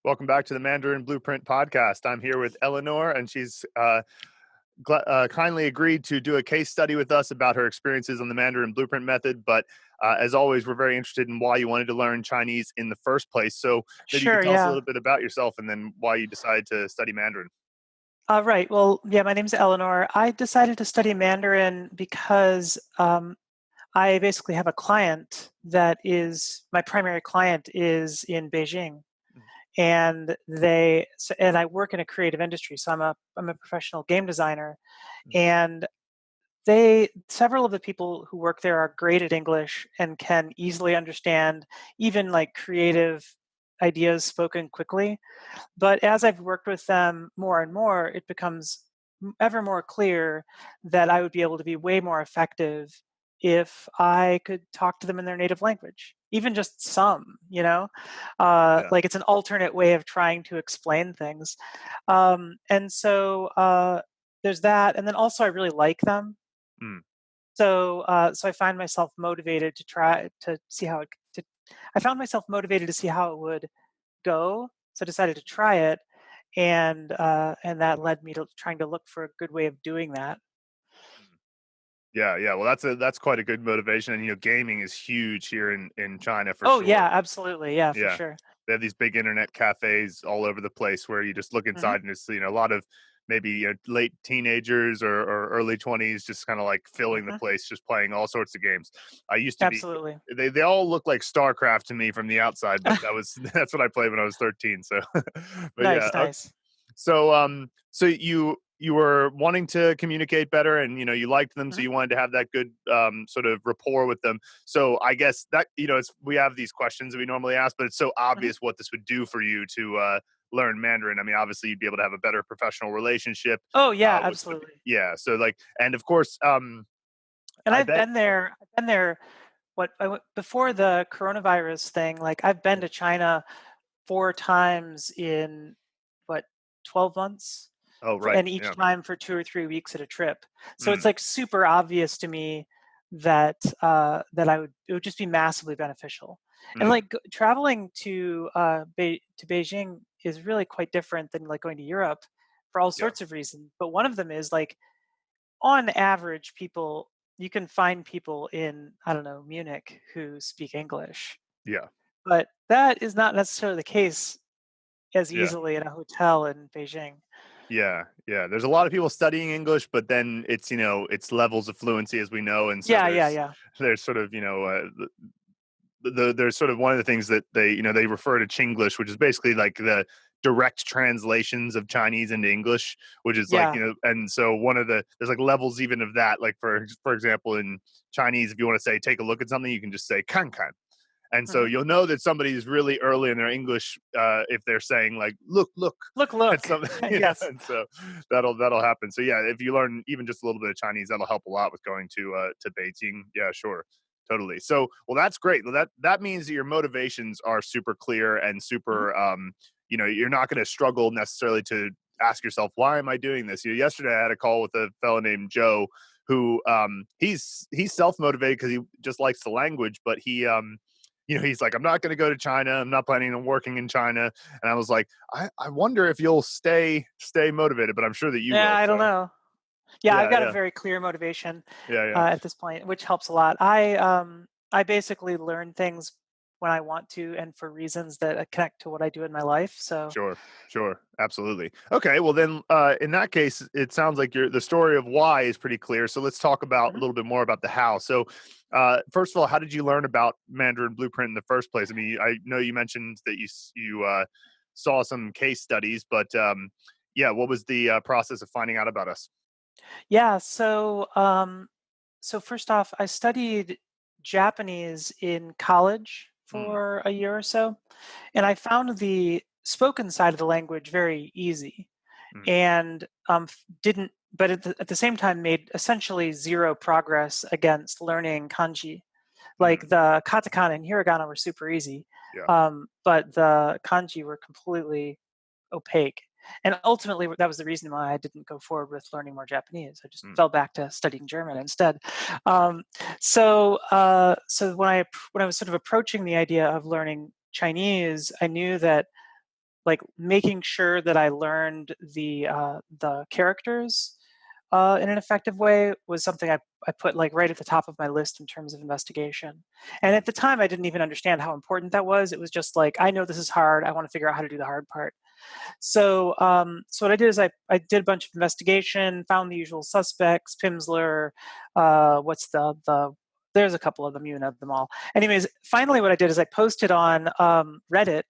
Welcome back to the Mandarin Blueprint podcast. I'm here with Eleanor, and she's kindly agreed to do a case study with us about her experiences on the Mandarin Blueprint method. But as always, we're very interested in why you wanted to learn Chinese in the first place. So maybe you could Sure, tell us a yeah. little bit about yourself and then why you decided to study Mandarin. Right. Well, yeah, my name's Eleanor. I decided to study Mandarin because I basically have a client that is my primary client is in Beijing, and and I work in a creative industry, so I'm a professional game designer, and several of the people who work there are great at English and can easily understand even like creative ideas spoken quickly. But as I've worked with them more and more, it becomes ever more clear that I would be able to be way more effective if I could talk to them in their native language, even just some, Yeah. like it's an alternate way of trying to explain things. And so there's that. And then also, I really like them. Mm. So I find myself motivated to try to see how I found myself motivated to see how it would go. So I decided to try it, and that led me to trying to look for a good way of doing that. Yeah, yeah. Well, that's quite a good motivation, and gaming is huge here in China for Oh sure. yeah, absolutely, yeah, for Yeah. sure. They have these big internet cafes all over the place where you just look Hmm. inside and it's, a lot of maybe late teenagers or early 20s just kind of like filling the Hmm. place, just playing all sorts of games. I used to be, Absolutely. they all look like StarCraft to me from the outside, but that's what I played when I was 13. So, but yeah. Nice, nice. So you were wanting to communicate better and you liked them, so Hmm. you wanted to have that good sort of rapport with them. So I guess that we have these questions that we normally ask, but it's so Hmm. obvious what this would do for you to learn Mandarin. I mean, obviously you'd be able to have a better professional relationship Oh yeah, with the absolutely. yeah. So like, and of course, And I I've bet. been there. I've been there. What I went before the coronavirus thing. Like I've been to China 4 times in what 12 months, Oh right, and each yeah. time for 2 or 3 weeks at a trip. So it's Mm, like super obvious to me that that it would just be massively beneficial. And mm, like traveling to Beijing is really quite different than like going to Europe for all yeah, sorts of reasons. But one of them is like on average, people you can find people in I don't know Munich who speak English, yeah, but that is not necessarily the case as yeah. easily in a hotel in Beijing. Yeah, yeah. There's a lot of people studying English, but then it's it's levels of fluency as we know, and so Yeah, yeah, there's yeah. there's sort of there's sort of one of the things that they refer to Chinglish, which is basically like the direct translations of Chinese into English, which is like Yeah. and so one of there's like levels even of that. Like for example, in Chinese, if you want to say take a look at something, you can just say kan kan. And so Mhm. you'll know that somebody's really early in their English if they're saying like look Look, at look. something, Yes. and so that'll happen. So yeah, if you learn even just a little bit of Chinese, that'll help a lot with going to Beijing. Yeah, sure. Totally. So, well, that's great. Well, that means that your motivations are super clear and Mhm. super. You're not going to struggle necessarily to ask yourself, why am I doing this? Yesterday I had a call with a fellow named Joe who he's self motivated because he just likes the language, but he's like, I'm not going to go to China. I'm not planning on working in China. And I was like, I wonder if you'll stay motivated, but I'm sure that you Yeah, will. I don't So know. Yeah, I've yeah, got a yeah, very clear motivation yeah, yeah. at this point, which helps a lot. I basically learn things when I want to and for reasons that connect to what I do in my life. So, Sure, sure, absolutely. Okay, well then, in that case, it sounds like the story of why is pretty clear. So let's talk about a mhm. little bit more about the how. So, first of all, how did you learn about Mandarin Blueprint in the first place? I mean, I know you mentioned that you saw some case studies, but yeah, what was the process of finding out about us? Yeah. So first off, I studied Japanese in college Mm, for a year or so, and I found the spoken side of the language very easy, mm, and didn't, but at the same time made essentially zero progress against learning kanji. Like mm, the katakana and hiragana were super easy, yeah. but the kanji were completely opaque. And ultimately, that was the reason why I didn't go forward with learning more Japanese. I just Mm, fell back to studying German instead. So when I was sort of approaching the idea of learning Chinese, I knew that like making sure that I learned the characters in an effective way was something I put like right at the top of my list in terms of investigation. And at the time, I didn't even understand how important that was. It was just like, I know this is hard. I want to figure out how to do the hard part. So what I did is I did a bunch of investigation, found the usual suspects, Pimsleur, what's there's a couple of them, you know them all. Anyways, finally what I did is I posted on Reddit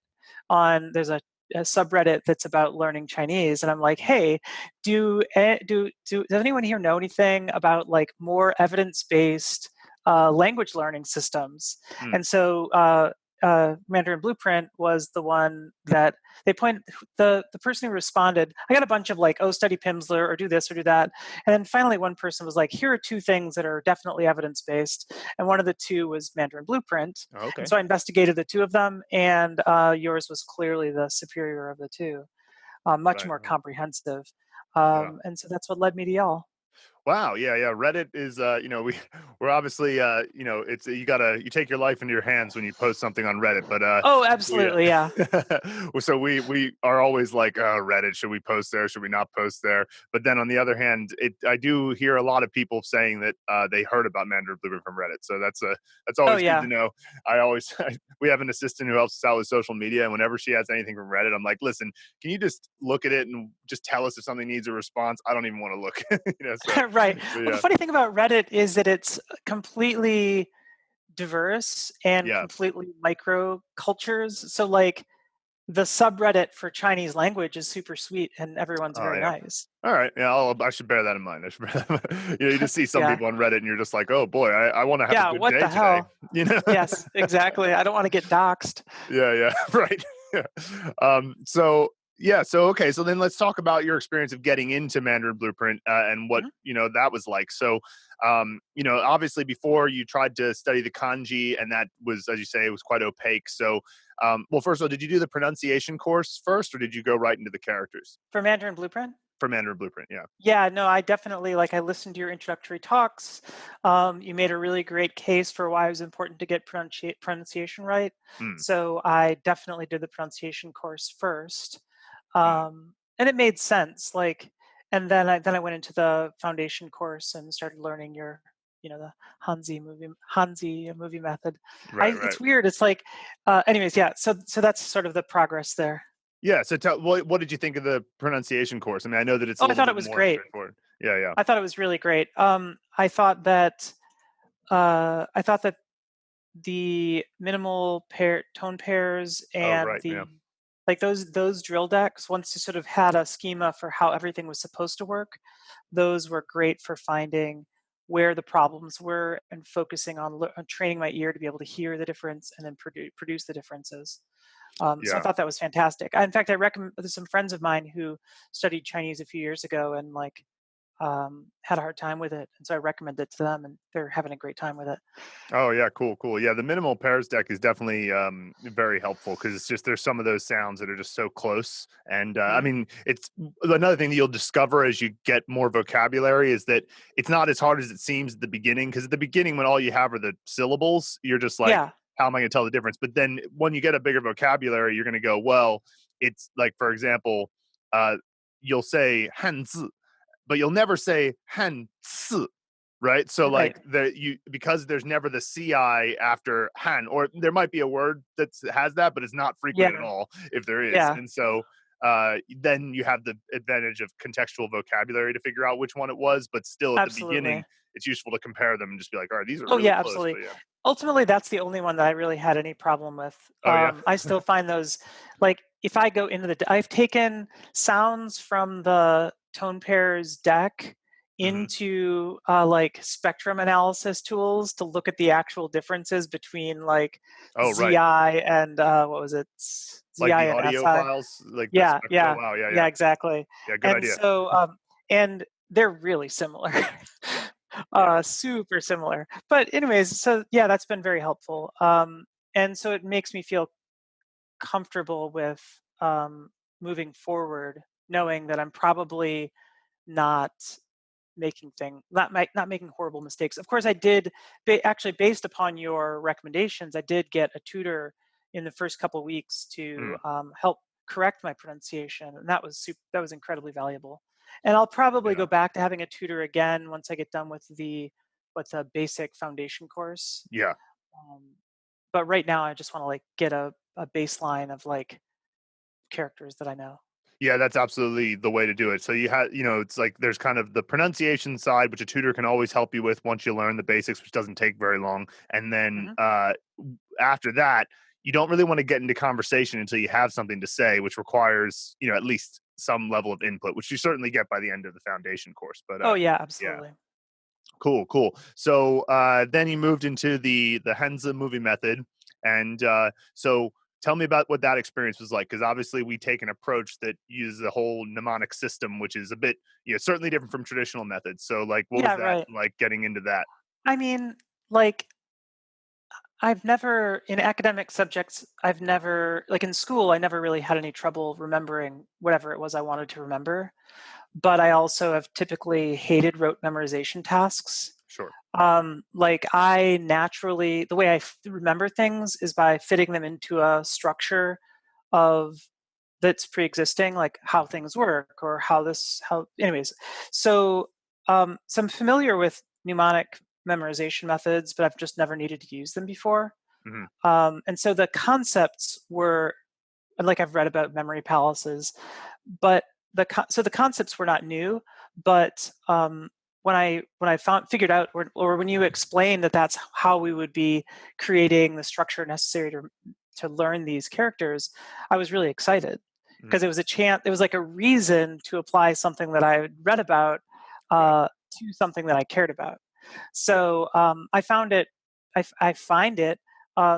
there's a subreddit that's about learning Chinese, and I'm like, hey, does anyone here know anything about like more evidence-based language learning systems? Mm. And so Mandarin Blueprint was the one that they pointed the person who responded. I got a bunch of like, oh, study Pimsleur or do this or do that, and then finally one person was like, here are two things that are definitely evidence based, and one of the two was Mandarin Blueprint. And Okay. so I investigated the two of them, and yours was clearly the superior of the two, much Right. more Right. comprehensive, Yeah. and so that's what led me to y'all. Wow. Yeah. Yeah. Reddit is, we're obviously, it's, you take your life into your hands when you post something on Reddit, but, Oh, we, absolutely, yeah. so we are always like, Reddit, should we post there? Should we not post there? But then on the other hand, I do hear a lot of people saying that, they heard about Mandarin Blueprint from Reddit. So that's Oh always good to yeah. know. We have an assistant who helps us out with social media. And whenever she has anything from Reddit, I'm like, listen, can you just look at it and just tell us if something needs a response? I don't even want to look, so Right. but Well, the yeah, funny thing about Reddit is that it's completely diverse and yeah. completely micro cultures. So like the subreddit for Chinese language is super sweet and everyone's Oh very yeah. nice. All right. Yeah, I should bear that in mind. I should bear that in mind. You just see some Yeah. people on Reddit and you're just like, oh boy, I want to have a Yeah, good what day the today. hell? You know? Yes, exactly. I don't want to get doxxed. Yeah, yeah, right. Yeah. So yeah, so okay, so then let's talk about your experience of getting into Mandarin Blueprint, and what Mhm. that was like. So, obviously before you tried to study the kanji, and that was, as you say, it was quite opaque. So, well, first of all, did you do the pronunciation course first, or did you go right into the characters For Mandarin Blueprint? for Mandarin Blueprint? Yeah. Yeah, no, I definitely like I listened to your introductory talks. You made a really great case for why it was important to get pronunciation right. Mm, So I definitely did the pronunciation course first. mm. And it made sense. Like, and then I went into the foundation course and started learning the Hanzi movie method. Right, right. It's weird. It's like, anyways, yeah. So that's sort of the progress there. Yeah. So, what did you think of the pronunciation course? I mean, I know that it's a Oh, I little thought it bit was more great. straightforward. Yeah, yeah. I thought it was really great. I thought that the minimal tone pairs Oh, and right. Yeah. those drill decks, once you sort of had a schema for how everything was supposed to work, those were great for finding where the problems were and focusing on training my ear to be able to hear the difference and then produce the differences. So I Yeah. thought that was fantastic. In fact, I recommend there's some friends of mine who studied Chinese a few years ago and like had a hard time with it, and so I recommend it to them, and they're having a great time with it. Oh yeah, cool, cool. Yeah, the minimal pairs deck is definitely very helpful because it's just there's some of those sounds that are just so close, and I Mhm. mean it's another thing that you'll discover as you get more vocabulary is that it's not as hard as it seems at the beginning. Because at the beginning, when all you have are the syllables, you're just like, Yeah, how am I going to tell the difference? But then when you get a bigger vocabulary, you're going to go, well, it's like for example, uh, you'll say hanzi, but you'll never say hanzi, right? So right. like because there's never the ci after han, or there might be a word that has that, but it's not frequent at Yeah, all if there is. yeah, And so then you have the advantage of contextual vocabulary to figure out which one it was, but still at the beginning, absolutely. it's useful to compare them and just be like, all right, these are Oh, really yeah, close. absolutely. But yeah. Ultimately, that's the only one that I really had any problem with. Oh yeah. I still find those, like, if I go into I've taken sounds from the tone pairs deck Hmm. into like spectrum analysis tools to look at the actual differences between like Oh right. ZI and what was it? Like ZI the and audio SI. files, like the Yeah, oh yeah, wow, yeah, yeah, yeah. exactly. Yeah, good And idea. so, and they're really similar, Yeah. super similar. But anyways, so yeah, that's been very helpful. And so it makes me feel comfortable with moving forward, knowing that I'm probably not not making horrible mistakes. Of course, I did actually based upon your recommendations, I did get a tutor in the first couple weeks to Mm. help. correct my pronunciation, and that was incredibly valuable. And I'll probably Yeah. go back to having a tutor again once I get done with the basic foundation course. Yeah. Um, but right now, I just want to like get a baseline of like characters that I know. Yeah, that's absolutely the way to do it. So you have, it's like there's kind of the pronunciation side, which a tutor can always help you with once you learn the basics, which doesn't take very long. And then Hmm. after that, you don't really want to get into conversation until you have something to say, which requires, at least some level of input, which you certainly get by the end of the foundation course. But Oh yeah, yeah, absolutely. cool, cool. So then he moved into the Henza movie method, and so tell me about what that experience was like, because obviously we take an approach that uses a whole mnemonic system, which is a bit, certainly different from traditional methods. So like, what was Yeah, that right. like getting into that? I mean, like I've never in academic subjects, I've never like in school, I never really had any trouble remembering whatever it was I wanted to remember. But I also have typically hated rote memorization tasks. Sure. Like I naturally, the way remember things is by fitting them into a structure of that's pre-existing, like how things work or anyways. So, so I'm familiar with mnemonic memorization methods, but I've just never needed to use them before. Hmm. And so the concepts were like I've read about memory palaces, but so the concepts were not new. But when I found figured out or when you explained that that's how we would be creating the structure necessary to learn these characters, I was really excited Hmm. because it was a chance. It was like a reason to apply something that I had read about Right. to something that I cared about. Yeah. So I found it. I find it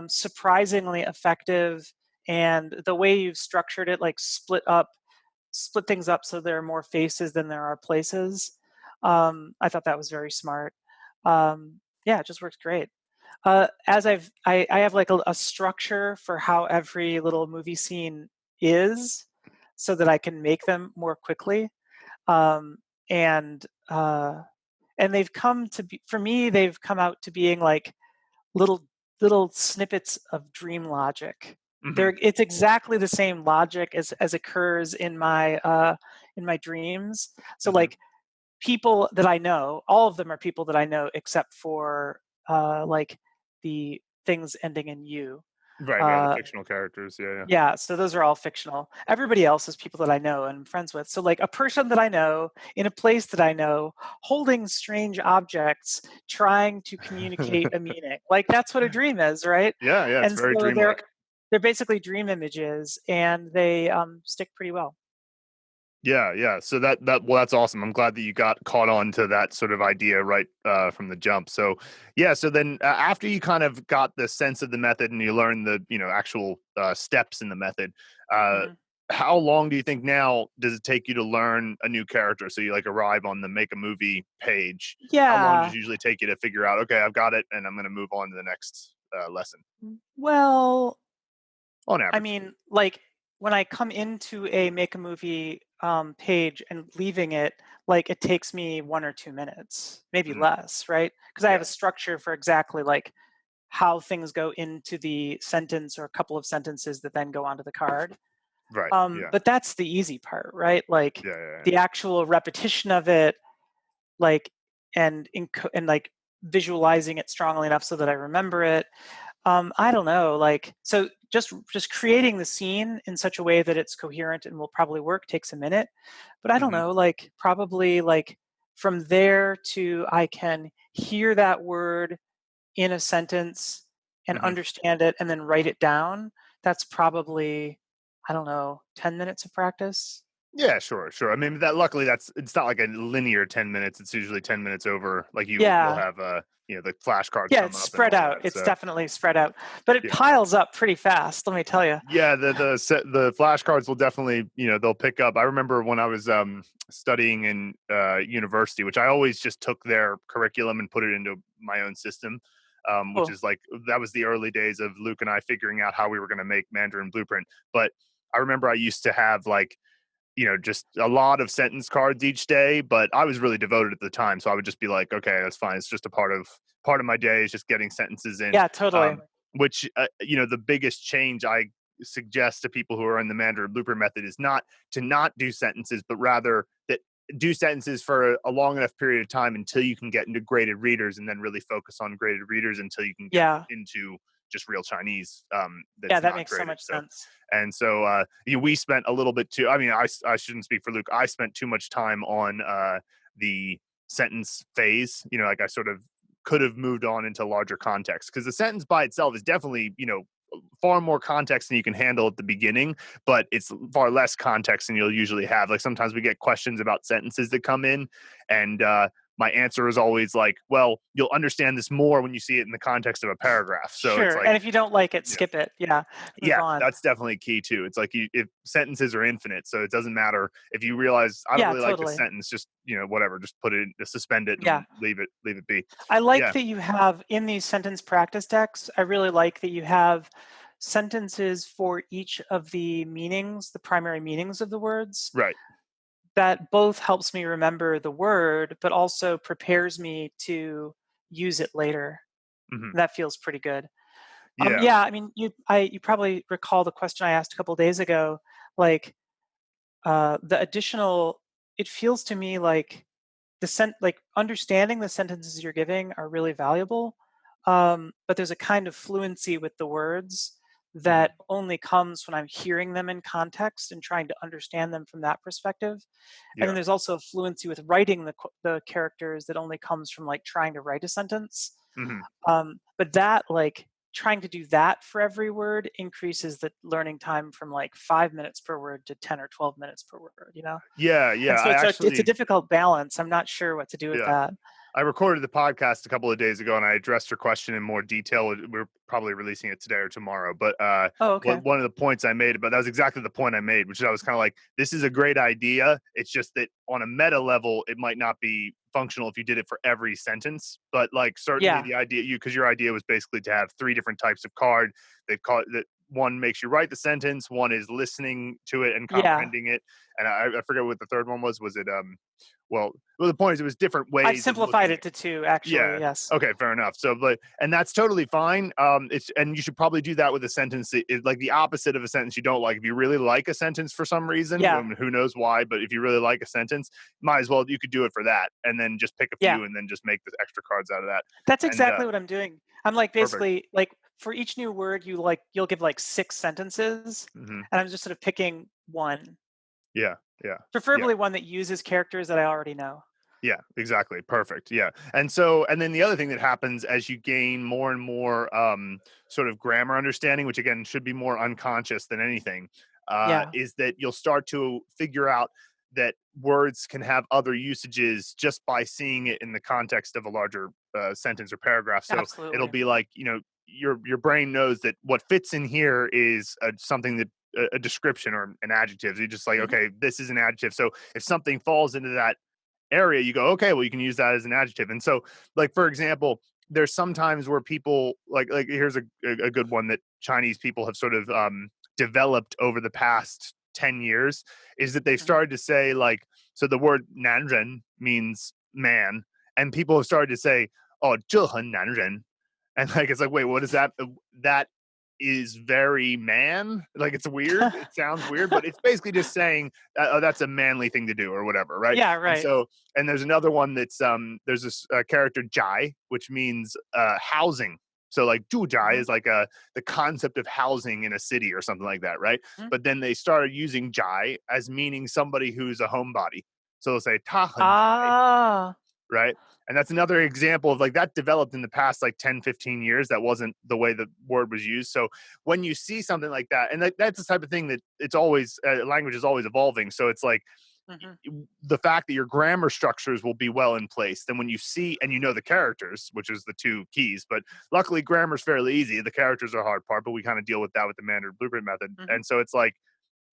surprisingly effective, and the way you've structured it, like split things up so there are more faces than there are places. I thought that was very smart. Yeah, it just works great. As I have like a structure for how every little movie scene is, so that I can make them more quickly. Um, and uh, and they've come to be for me. They've come out to being like little little snippets of dream logic. Hmm. It's exactly the same logic as occurs in my dreams. So Hmm. like people that I know, all of them are people that I know except for like the things ending in U. Right. Yeah. The Uh, fictional characters. Yeah. Yeah. yeah, so those are all fictional. Everybody else is people that I know and I'm friends with. So like a person that I know in a place that I know, holding strange objects, trying to communicate a meaning. Like that's what a dream is, right? Yeah. Yeah. It's And very so dreamlike. they're basically dream images, and they stick pretty well. Yeah, yeah. So that's awesome. I'm glad that you got caught on to that sort of idea right from the jump. So yeah, so then after you kind of got the sense of the method and you learned the actual steps in the method, uh, Hmm. how long do you think now does it take you to learn a new character? So you like arrive on the make a movie page. How long does Yeah. it usually take you to figure out? Okay, I've got it, and I'm going to move on to the next lesson Well, on I average. mean, like when I come into a make a movie page and leaving it, like it takes me 1 or 2 minutes, maybe Mhm. less, right? Because I have Yeah. a structure for exactly like how things go into the sentence or a couple of sentences that then go onto the card. Right. Yeah. But that's the easy part, right? Like Yeah. Yeah. Yeah. the actual repetition of it, like and like visualizing it strongly enough so that I remember it. I don't know, like so just creating the scene in such a way that it's coherent and will probably work takes a minute. But I don't Hmm. know, like probably like from there to I can hear that word in a sentence and Hmm. understand it and then write it down. That's probably, I don't know, 10 minutes of practice. Yeah, sure, sure. I mean, that luckily it's not like a linear 10 minutes. It's usually 10 minutes over. Like you'll Yeah. have the flashcards Yeah, come it's up and spread all out. that. It's So definitely spread out. But it yeah, piles up pretty fast, let me tell you. yeah. The flashcards will definitely they'll pick up. I remember when I was studying in university, which I always just took their curriculum and put it into my own system. Which Cool. is like that was the early days of Luke and I figuring out how we were going to make Mandarin Blueprint. But I remember I used to have like just a lot of sentence cards each day, but I was really devoted at the time. So I would just be like, okay, that's fine. It's just a part of my day is just getting sentences in. Yeah, totally. Which, the biggest change I suggest to people who are in the Mandarin Blueprint method is not to not do sentences, but rather that do sentences for a long enough period of time until you can get into graded readers, and then really focus on graded readers until you can get Yeah. into just real Chinese Yeah, that's that not makes so graded. much So, sense. and so we spent a little bit too. I mean, I shouldn't speak for Luke. I spent too much time on the sentence phase. Like I sort of could have moved on into larger context, because the sentence by itself is definitely far more context than you can handle at the beginning, but it's far less context than you'll usually have. Like sometimes we get questions about sentences that come in, and my answer is always like, well, you'll understand this more when you see it in the context of a paragraph. So it's Sure. like, And if you don't like it, yeah, skip it. Yeah. Move yeah, on. that's definitely key too. It's like if sentences are infinite, so it doesn't matter if you realize I don't Yeah, really like this totally. sentence, just whatever, just put it, suspend it, Yeah. and leave it be. I like Yeah, that you have in these sentence practice decks, I really like that you have sentences for each of the meanings, the primary meanings of the words. right. That both helps me remember the word, but also prepares me to use it later. Hmm. That feels pretty good. Yeah, Yeah, I mean, you probably recall the question I asked a couple days ago, like the additional. It feels to me like like understanding the sentences you're giving are really valuable, but there's a kind of fluency with the words hmm, that only comes when I'm hearing them in context and trying to understand them from that perspective. And then yeah, there's also a fluency with writing the characters that only comes from like trying to write a sentence. hmm. But that like trying to do that for every word increases the learning time from like 5 minutes per word to 10 or 12 minutes per word. Yeah, yeah. And so I it's a actually, difficult balance. I'm not sure what to do with yeah. that. I recorded the podcast a couple of days ago, and I addressed your question in more detail. We're probably releasing it today or tomorrow. But Oh, okay. one of the points I made, but that was exactly the point I made, which is I was kind of like, this is a great idea. It's just that on a meta level, it might not be functional if you did it for every sentence. But like certainly Yeah. the idea, because your idea was basically to have three different types of card. They've called that one makes you write the sentence, one is listening to it and Yeah. comprehending it, and I forget what the third one was. Was it well, the point is, it was different I've ways of simplified looking it at. to two, actually. Yeah. Yes. Okay. Fair enough. So, but and that's totally fine. And you should probably do that with a sentence that is like the opposite of a sentence you don't like. If you really like a sentence for some reason, Yeah. who knows why, but if you really like a sentence, might as well you could do it for that, and then just pick a Yeah. few, and then just make the extra cards out of that. That's And exactly what I'm doing. I'm like perfect. basically like for each new word you'll give like 6 sentences, Hmm. and I'm just sort of picking one, Yeah. Yeah. Yeah. preferably one that uses characters that I already know. Yeah, exactly. Perfect. Yeah. And then the other thing that happens as you gain more and more sort of grammar understanding, which again should be more unconscious than anything, Yeah. is that you'll start to figure out that words can have other usages just by seeing it in the context of a larger sentence or paragraph. So it'll Absolutely. be like, your brain knows that what fits in here is something that a description or an adjective. You're just like, Hmm. okay, this is an adjective. So if something falls into that area, you go, okay, well, you can use that as an adjective. And so, like for example, there's sometimes where people like here's a good one that Chinese people have sort of developed over the past 10 years, is that they've Hmm. started to say like, so the word 男人 means man, and people have started to say, oh, 这很男人, and like it's like, wait, what is that? That is very man. Like it's weird. It sounds weird, but it's basically just saying oh, that's a manly thing to do or whatever, right? Yeah. And Right. so, and there's another one that's there's this character Jai, which means housing. So like Jai Hmm. is like the concept of housing in a city or something like that, right? Hmm. But then they started using Jai as meaning somebody who's a homebody. So they'll say 他很 Ah. right? And that's another example of like that developed in the past like 10, 15 years. That wasn't the way the word was used. So when you see something like that, and that's the type of thing that it's always, language is always evolving. So it's like Hmm. the fact that your grammar structures will be well in place. Then when you see and you know the characters, which is the two keys, but luckily grammar's fairly easy. The characters are hard part, but we kind of deal with that with the Mandarin Blueprint method. Hmm. And so it's like,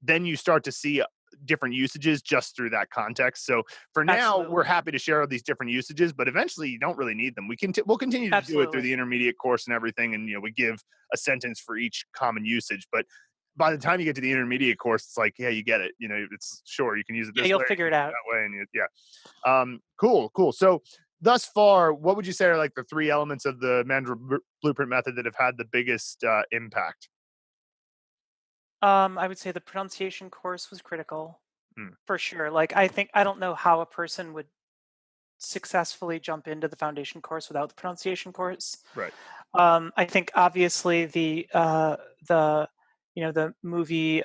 then you start to see different usages just through that context. So for now, we're Absolutely. happy to share all these different usages, but eventually you don't really need them. We'll continue to do it through Absolutely. the intermediate course and everything, and we give a sentence for each common usage. But by the time you get to the intermediate course, it's like, yeah, you get it. It's sure you can use it Yeah. this You'll way, figure you it can use it out. that way, and yeah. Cool, cool. So thus far, what would you say are like the three elements of the Mandarin Blueprint method that have had the biggest impact? I would say the pronunciation course was critical Mm, for sure. Like, I don't know how a person would successfully jump into the foundation course without the pronunciation course. right. I think obviously the the movie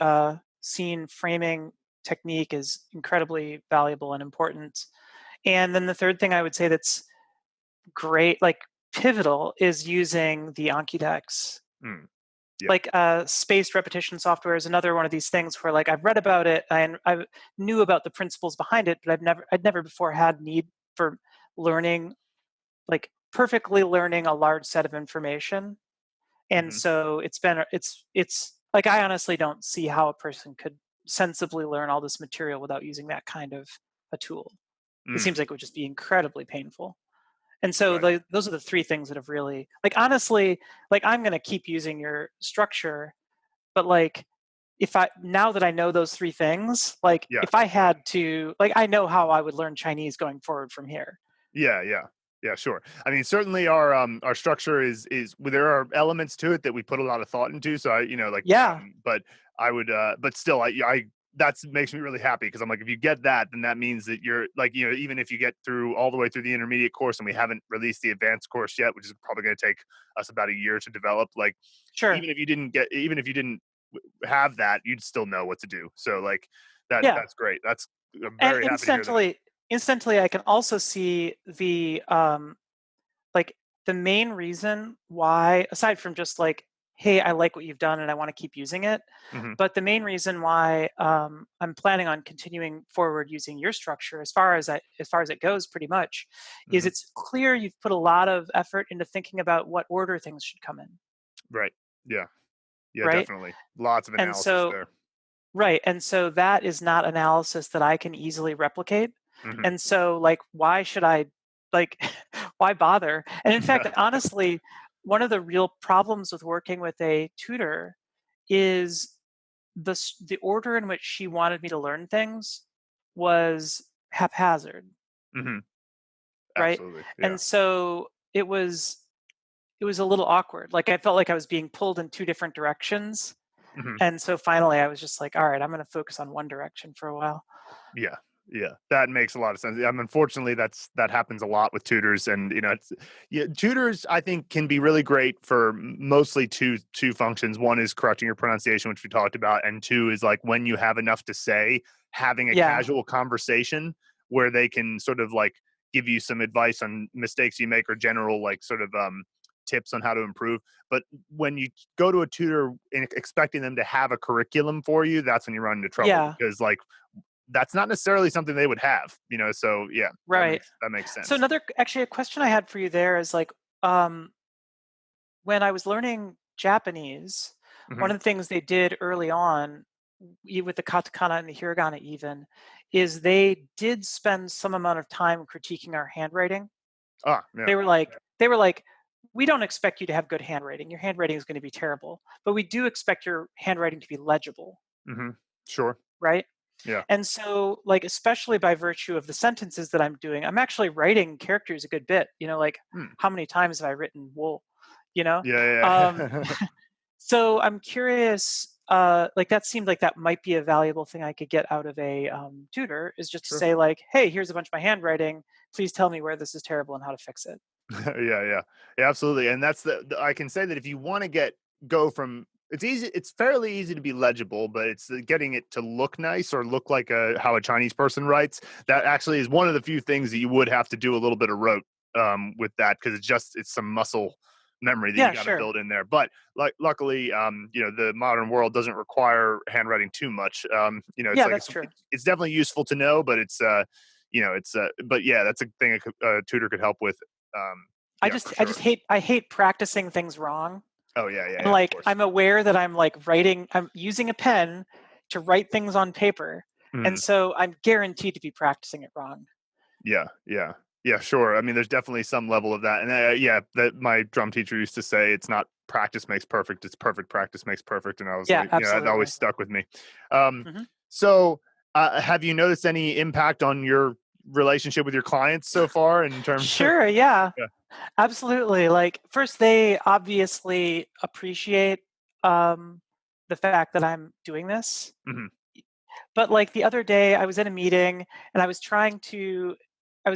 scene framing technique is incredibly valuable and important. And then the third thing I would say that's great, like pivotal, is using the Anki decks. Mm, yeah. Like spaced repetition software is another one of these things where like I've read about it and I knew about the principles behind it, but I'd never before had need for learning, like perfectly learning a large set of information. And Hmm. so it's like I honestly don't see how a person could sensibly learn all this material without using that kind of a tool. It Mm, seems like it would just be incredibly painful. And so right. those are the three things that have really, like, honestly, like I'm going to keep using your structure, but like if I, now that I know those three things, like Yeah. if I had to, like, I know how I would learn Chinese going forward from here. Yeah, yeah. Yeah, sure. I mean, certainly our structure is well, there are elements to it that we put a lot of thought into. So I, like, Yeah, but I would, but still, I that's makes me really happy because I'm like, if you get that, then that means that you're like, even if you get through all the way through the intermediate course, and we haven't released the advanced course yet, which is probably going to take us about a year to develop. Like, sure. even if you didn't have that, you'd still know what to do. So like Yeah. that's great. That's I'm And very happy to hear that. incidentally, I can also see like the main reason why, aside from just like, hey, I like what you've done and I want to keep using it, Hmm. but the main reason why I'm planning on continuing forward using your structure, as far as it goes, pretty much, is Hmm. it's clear you've put a lot of effort into thinking about what order things should come in, Right. Yeah. Yeah, right? definitely. Lots of And analysis so there. right, and so that is not analysis that I can easily replicate. Mhm. And so, like, why should I, like, why bother? And in fact, honestly, one of the real problems with working with a tutor is the order in which she wanted me to learn things was haphazard, Mhm. right? Absolutely. Yeah. And so it was a little awkward. Like I felt like I was being pulled in two different directions. Mhm. And so finally I was just like, all right, I'm going to focus on one direction for a while. Yeah. Yeah. That makes a lot of sense. Unfortunately, that happens a lot with tutors, and it's yeah, tutors I think can be really great for mostly two functions. One is correcting your pronunciation, which we talked about, and two is like when you have enough to say, having a Yeah. casual conversation where they can sort of like give you some advice on mistakes you make or general like sort of tips on how to improve. But when you go to a tutor and expecting them to have a curriculum for you, that's when you run into trouble Yeah. because like that's not necessarily something they would have, so yeah, that Right. makes So sense. another, actually, a question I had for you there is like, um, when I was learning Japanese, one Mhm. of the things they did early on, with the katakana and the hiragana even, is they did spend some amount of time critiquing our handwriting. Ah, yeah. They were like, we don't expect you to have good handwriting. Your handwriting is going to be terrible, but we do expect your handwriting to be legible, Mhm. Sure. right? Yeah. And so, like, especially by virtue of the sentences that I'm doing, I'm actually writing characters a good bit. Like, Mm. how many times have I written wool? You know, Yeah, um, yeah. so I'm curious. Like, that seemed like that might be a valuable thing I could get out of a tutor, is just to Sure. say, like, hey, here's a bunch of my handwriting. Please tell me where this is terrible and how to fix it. Yeah, yeah. Yeah, absolutely, and that's I can say that if you wanna go from it's fairly easy to be legible, but it's the getting it to look nice or look like how a Chinese person writes. That actually is one of the few things that you would have to do a little bit of rote, with that because it's some muscle memory that you Yeah, gotta sure. build in there, but, like, luckily, the modern world doesn't require handwriting too much, it's Yeah, like that's true. it's definitely useful to know, but but yeah, that's a thing a tutor could help with, I yeah, just for I sure. just hate practicing things wrong. Oh, yeah, yeah, And yeah, of like course. I'm aware that I'm using a pen to write things on paper. And Mhm. so I'm guaranteed to be practicing it wrong. Yeah, yeah. Yeah, sure. I mean, there's definitely some level of that, and, yeah, that my drum teacher used to say, "It's not practice makes perfect, it's perfect practice makes perfect," and I was Yeah, like, that always absolutely. stuck with me. Um, Hmm. so, have you noticed any impact on your relationship with your clients so far in terms of Sure, yeah, Yeah. absolutely. Like, first, they obviously appreciate um, the fact that I'm doing this. Mhm. But like the other day, I was in a meeting and I was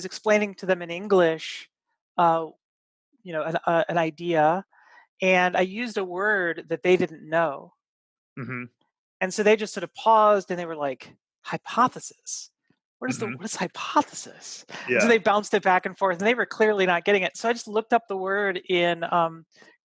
explaining to them in English, uh, an idea, and I used a word that they didn't know. Mhm. And so they just sort of paused and they were like, hypothesis. Mhm. What is hypothesis? And so Yeah. they bounced it back and forth and they were clearly not getting it. So I just looked up the word in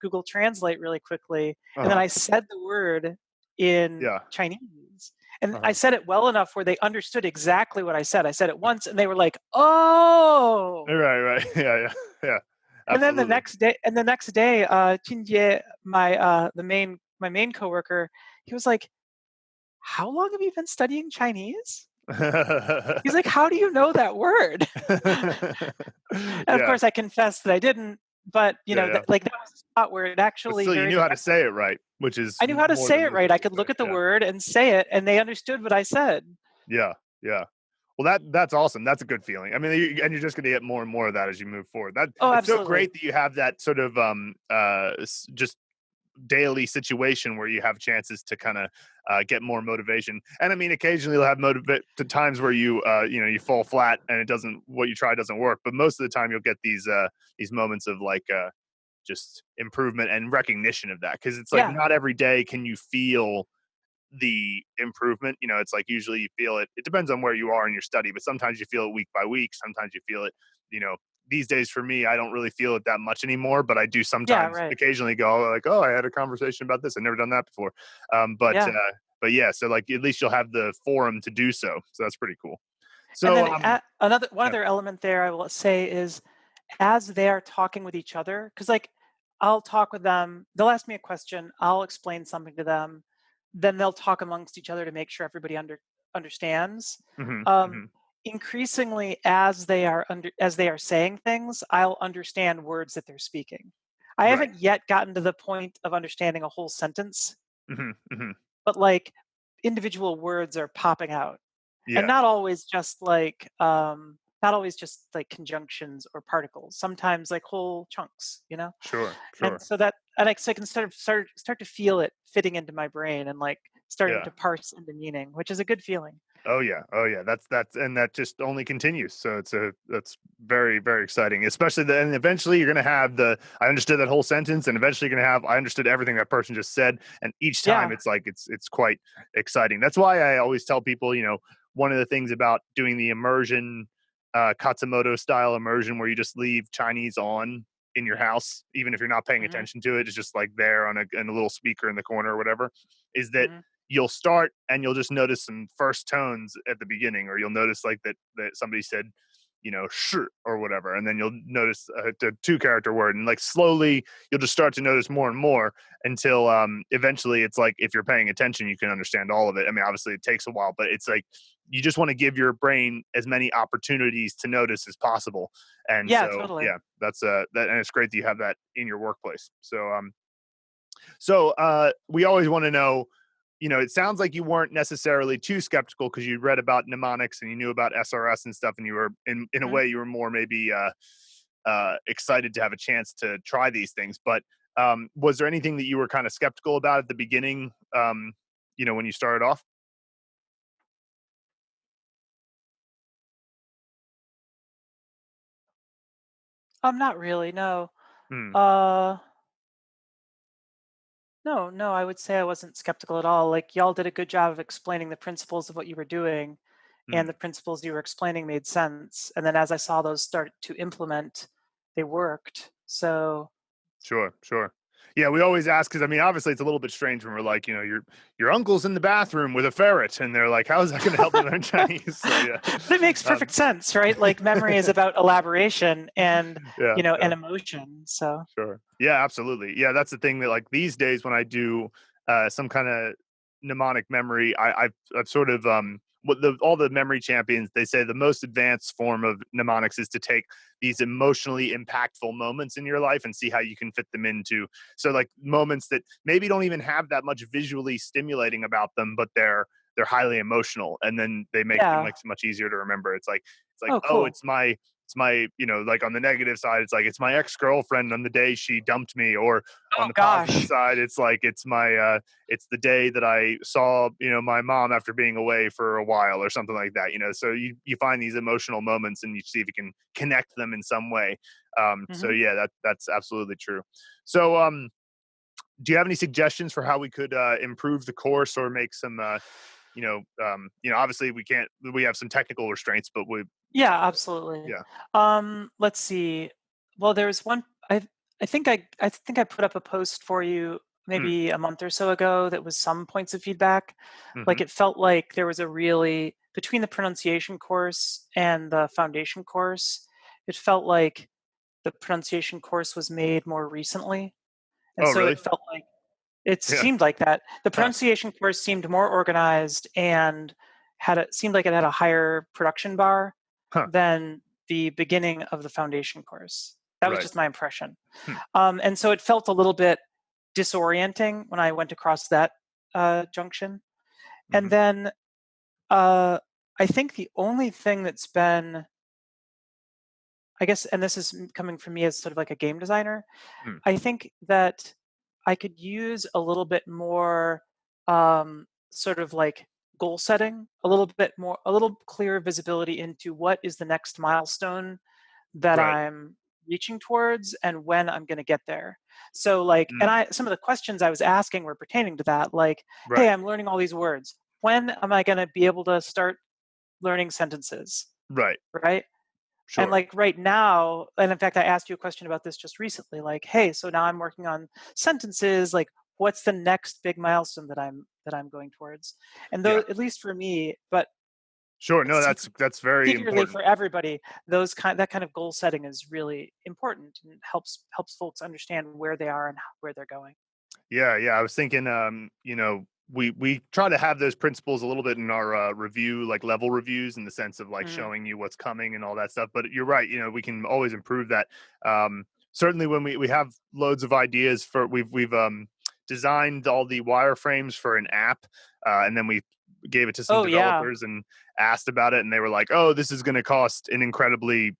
Google Translate really quickly. And then Uh-huh. I said the word in Yeah. Chinese. And I Uh-huh. said it well enough where they understood exactly what I said. I said it once and they were like, oh. Right, right. Yeah, yeah. Yeah. And then Absolutely. the next day, Jinjie, my main coworker, he was like, how long have you been studying Chinese? He's like, how do you know that word? And of Yeah. course, I confessed that I didn't, but Yeah, yeah. that was a spot where it But actually still, you very knew how to directly. say it right, which is I knew how to more say than it most right. I people could say. look at the Yeah. word and say it, and they understood what I said. Yeah. Yeah. Well, that's awesome. That's a good feeling. I mean, and you're just going to get more and more of that as you move forward. That Oh, it's so absolutely. great that you have that sort of just daily situation where you have chances to kind of get more motivation. And I mean, occasionally you'll have to times where you fall flat and it doesn't what you try doesn't work. But most of the time you'll get these moments of like just improvement and recognition of that because it's like Yeah. not every day can you feel the improvement. It's like usually you feel it. It depends on where you are in your study, but sometimes you feel it week by week. Sometimes you feel it, you know, these days for me, I don't really feel it that much anymore, but I do Yeah. sometimes Right. occasionally go like, oh, I had a conversation about this. I've never done that before. Um, but, Yeah. uh, but yeah, so like at least you'll have the forum to do so. So that's pretty cool. And So, then another one yeah. other element there I will say is as they are talking with each other, because like I'll talk with them, they'll ask me a question, I'll explain something to them, then they'll talk amongst each other to make sure everybody understands. Hmm. Um, Hmm. increasingly, as they are saying things, I'll understand words that they're speaking. I Right. haven't yet gotten to the point of understanding a whole sentence, Hmm. Hmm. but like individual words are popping out and Yeah. not always just like conjunctions or particles, sometimes like whole chunks, Sure. and Sure. so I can start to feel it fitting into my brain and like starting Yeah. to parse into meaning, which is a good feeling. Oh yeah, oh yeah. That's and that just only continues. So that's very very exciting. Especially then eventually you're gonna have the I understood that whole sentence, and eventually you're gonna have I understood everything that person just said. And each time Yeah. it's like it's quite exciting. That's why I always tell people, one of the things about doing the immersion, Katsumoto style immersion, where you just leave Chinese on in your house, even if you're not paying Hmm. attention to it, it's just like there on a little speaker in the corner or whatever. Is that Hmm. you'll start and you'll just notice some first tones at the beginning, or you'll notice like that somebody said, shirt or whatever, and then you'll notice the two character word, and like slowly you'll just start to notice more and more until eventually it's like if you're paying attention, you can understand all of it. I mean, obviously it takes a while, but it's like you just want to give your brain as many opportunities to notice as possible. And Yeah, so totally. yeah, that's that, and it's great that you have that in your workplace. So we always want to know, it sounds like you weren't necessarily too skeptical because you read about mnemonics and you knew about SRS and stuff, and you were in a Hmm. way you were more maybe excited to have a chance to try these things. But was there anything that you were kind of skeptical about at the beginning? When you started off. Not really, no. Hmm. uh no, I would say I wasn't skeptical at all. Like y'all did a good job of explaining the principles of what you were doing, and Hmm. the principles you were explaining made sense. And then as I saw those start to implement, they worked. So Sure, sure. Yeah, we always ask because I mean, obviously, it's a little bit strange when we're like, your uncle's in the bathroom with a ferret, and they're like, "How is that going to help me learn Chinese?" So yeah, but it makes perfect um, sense, right? Like memory is about elaboration and yeah, yeah. and emotion. So Sure. Yeah, absolutely. Yeah, that's the thing that like these days when I do some kind of mnemonic memory, I've sort of what the all the memory champions they say the most advanced form of mnemonics is to take these emotionally impactful moments in your life and see how you can fit them into so like moments that maybe don't even have that much visually stimulating about them, but they're highly emotional, and then they make them yeah. like so much easier to remember. It's like Oh, oh, cool. it's my, like on the negative side, it's like it's my ex-girlfriend on the day she dumped me, or on Oh the positive gosh. side, it's like it's my it's the day that I saw, my mom after being away for a while or something like that. So you find these emotional moments and you see if you can connect them in some way. So Hmm. yeah, that's absolutely true. So do you have any suggestions for how we could improve the course or make some obviously we have some technical restraints, but Yeah, absolutely. yeah. Let's see. Well, there's one. I think I put up a post for you Mm, maybe a month or so ago that was some points of feedback. mm-hmm. Like it felt like there was a really between the pronunciation course and the foundation course. It felt like the pronunciation course was made more recently, and Oh so really? it felt like it Yeah. seemed like that. The Huh. pronunciation course seemed more organized and seemed like it had a higher production bar Huh. than the beginning of the foundation course. That was Right. just my impression. Hmm. And so it felt a little bit disorienting when I went across that junction. And Mm-hmm. then uh, I think the only thing that's been, I guess, and this is coming from me as sort of like a game designer, Mm. I think that I could use a little bit more sort of like goal setting, a little clearer visibility into what is the next milestone that Right. I'm reaching towards and when I'm going to get there. So like, and Mm. some of the questions I was asking were pertaining to that, like, hey, Right. I'm learning all these words. When am I going to be able to start learning sentences? Right. Right. And Sure. like right now, and in fact, I asked you a question about this just recently, like, hey, so now I'm working on sentences, like what's the next big milestone that I'm going towards? And though, Yeah. at least for me, but Sure. No, secret, that's very secretly important. for everybody, that kind of goal setting is really important and helps folks understand where they are and where they're going. Yeah, yeah. I was thinking, we try to have those principles a little bit in our review, like level reviews, in the sense of like Mhm. showing you what's coming and all that stuff. But you're right. We can always improve that. Certainly, when we have loads of ideas for we've designed all the wireframes for an app, and then we gave it to some Oh yeah. developers and asked about it, and they were like, "Oh, this is going to cost an incredibly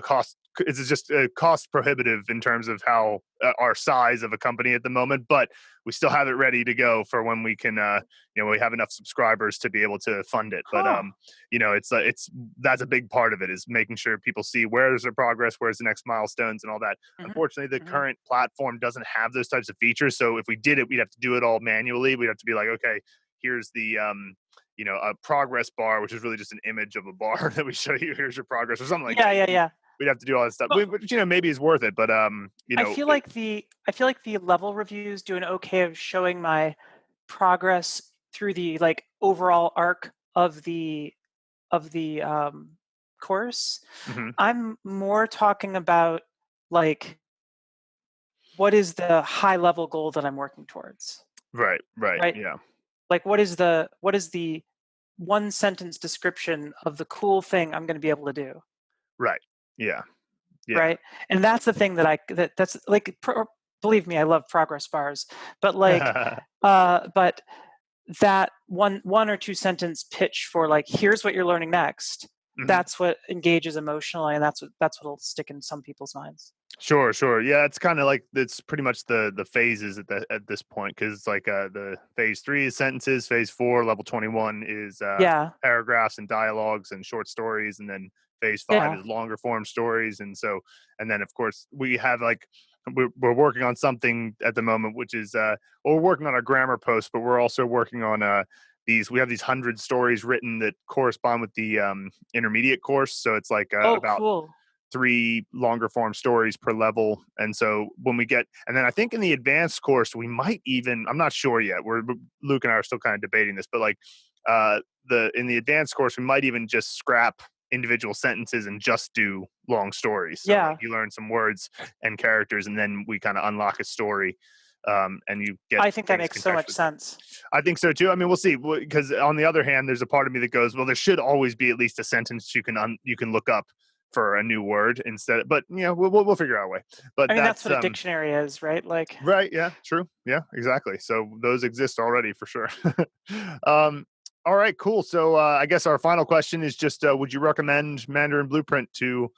cost it's just cost prohibitive in terms of how our size of a company at the moment, but we still have it ready to go for when we can we have enough subscribers to be able to fund it. But Huh. it's that's a big part of it, is making sure people see where's their progress, where's the next milestones and all that. Hmm. Unfortunately, the Hmm. current platform doesn't have those types of features, so if we did it, we'd have to do it all manually. We'd have to be like, okay, here's the a progress bar, which is really just an image of a bar that we show you. Here's your progress, or something like Yeah, that. yeah, yeah. We'd have to do all that stuff, Well, which maybe is worth it. But I feel like the level reviews do an okay of showing my progress through the like overall arc of the course. mhm. I'm more talking about like what is the high level goal that I'm working towards, Right, right, right? yeah, Like what is the one sentence description of the cool thing I'm going to be able to do, right, yeah, yeah, right? And that's the thing that's like believe me, I love progress bars, but like but that one or two sentence pitch for like here's what you're learning next, hmm. that's what engages emotionally, and that's what'll stick in some people's minds. Sure, sure. Yeah, it's kind of like it's pretty much the phases at this point, because it's like the phase three is sentences, phase four, level 21 is Yeah, paragraphs and dialogues and short stories, and then phase five yeah. is longer form stories. And then of course we have like we're working on something at the moment, which is well, we're working on a grammar post, but we're also working on we have these 100 stories written that correspond with the intermediate course. So it's like Oh, about cool. three longer form stories per level. And so when we get, and then I think in the advanced course, we might even, I'm not sure yet. Luke and I are still kind of debating this, but like in the advanced course, we might even just scrap individual sentences and just do long stories. So like Yeah, you learn some words and characters, and then we kind of unlock a story. And you get I think that things makes so much contextually. sense. I think so too. I mean, we'll see. Because on the other hand, there's a part of me that goes, well, there should always be at least a sentence you can look up for a new word instead. But we'll figure out a way. But I mean, that's that's what a dictionary is, right? Like, right. Yeah, true. Yeah, exactly. So those exist already for sure. um, all right, cool. So I guess our final question is just: would you recommend Mandarin Blueprint to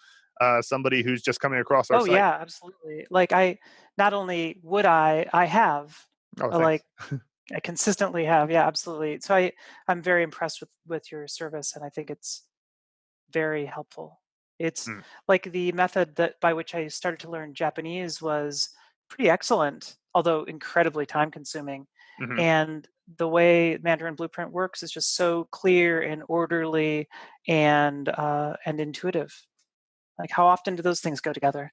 somebody who's just coming across our Oh site? yeah, absolutely. Like I not only would I have Oh, like thanks. I consistently have. Yeah, absolutely. So I'm very impressed with your service, and I think it's very helpful. It's Mm, like the method that by which I started to learn Japanese was pretty excellent, although incredibly time consuming. mhm. And the way Mandarin Blueprint works is just so clear and orderly and intuitive. Like how often do those things go together?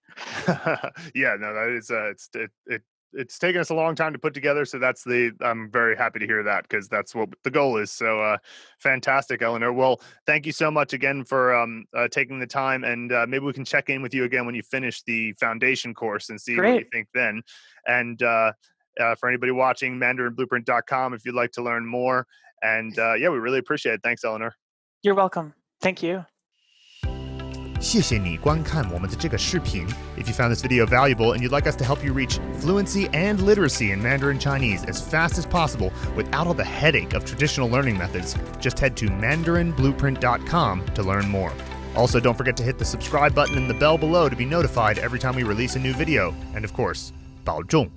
Yeah, no, that is it's taken us a long time to put together, so that's the I'm very happy to hear that because that's what the goal is. So fantastic, Eleanor. Well, thank you so much again for taking the time, and maybe we can check in with you again when you finish the foundation course and see what you Great. think then. And for anybody watching, mandarinblueprint.com if you'd like to learn more. And yeah, we really appreciate it. Thanks, Eleanor. You're welcome. Thank you. 谢谢你观看我们的这个视频。If you found this video valuable and you'd like us to help you reach fluency and literacy in Mandarin Chinese as fast as possible without all the headache of traditional learning methods, just head to mandarinblueprint.com to learn more. Also, don't forget to hit the subscribe button and the bell below to be notified every time we release a new video. And of course, 保重